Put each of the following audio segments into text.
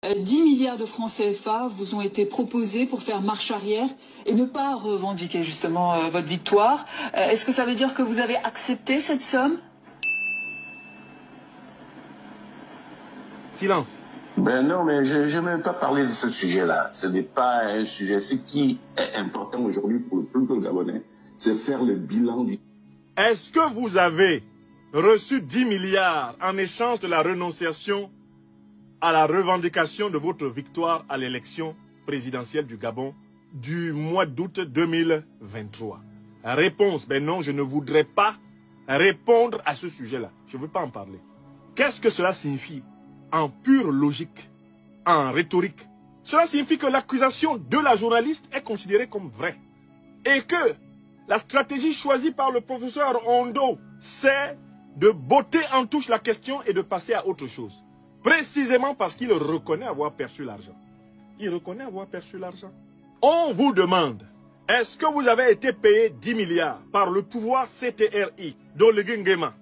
10 milliards de francs CFA vous ont été proposés pour faire marche arrière et ne pas revendiquer justement votre victoire. Est-ce que ça veut dire que vous avez accepté cette somme? Silence. Ben non, mais je ne vais pas parler de ce sujet-là. Ce n'est pas un sujet. Ce qui est important aujourd'hui pour le peuple gabonais, c'est faire le bilan du... Est-ce que vous avez reçu 10 milliards en échange de la renonciation à la revendication de votre victoire à l'élection présidentielle du Gabon du mois d'août 2023? Réponse, ben non, je ne voudrais pas répondre à ce sujet-là. Je ne veux pas en parler. Qu'est-ce que cela signifie en pure logique, en rhétorique? Cela signifie que l'accusation de la journaliste est considérée comme vraie. Et que la stratégie choisie par le professeur Ondo, c'est de botter en touche la question et de passer à autre chose. Précisément parce qu'il reconnaît avoir perçu l'argent. Il reconnaît avoir perçu l'argent. On vous demande, est-ce que vous avez été payé 10 milliards par le pouvoir CTRI d'Oligui Nguema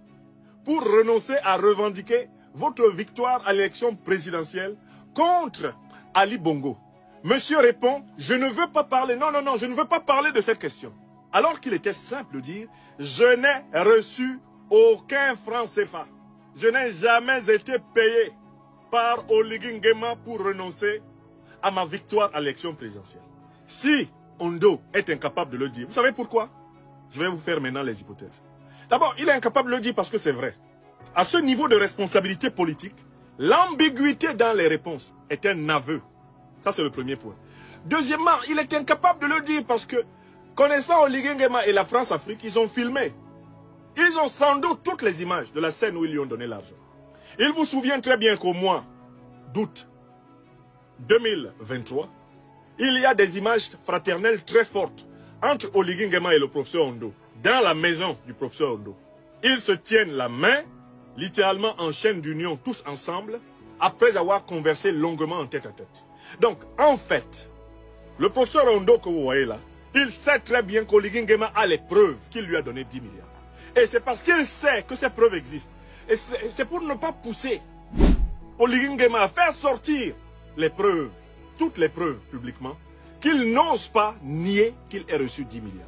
pour renoncer à revendiquer votre victoire à l'élection présidentielle contre Ali Bongo? Monsieur répond, je ne veux pas parler, non, je ne veux pas parler de cette question. Alors qu'il était simple de dire, je n'ai reçu aucun franc CFA. Je n'ai jamais été payé par Oligui Nguema pour renoncer à ma victoire à l'élection présidentielle. Si Ondo est incapable de le dire, vous savez pourquoi? Je vais vous faire maintenant les hypothèses. D'abord, il est incapable de le dire parce que c'est vrai. À ce niveau de responsabilité politique, l'ambiguïté dans les réponses est un aveu. Ça, c'est le premier point. Deuxièmement, il est incapable de le dire parce que, connaissant Oligui Nguema et la France-Afrique, ils ont filmé. Ils ont sans doute toutes les images de la scène où ils lui ont donné l'argent. Il vous souvient très bien qu'au mois d'août 2023, il y a des images fraternelles très fortes entre Oligui Nguema et le professeur Ondo, dans la maison du professeur Ondo. Ils se tiennent la main, littéralement en chaîne d'union, tous ensemble, après avoir conversé longuement en tête à tête. Donc, en fait, le professeur Ondo que vous voyez là, il sait très bien qu'Oligui Nguema a les preuves qu'il lui a donné 10 milliards. Et c'est parce qu'il sait que ces preuves existent. Et c'est pour ne pas pousser Oligui Nguema à faire sortir les preuves, toutes les preuves publiquement, qu'il n'ose pas nier qu'il ait reçu 10 milliards.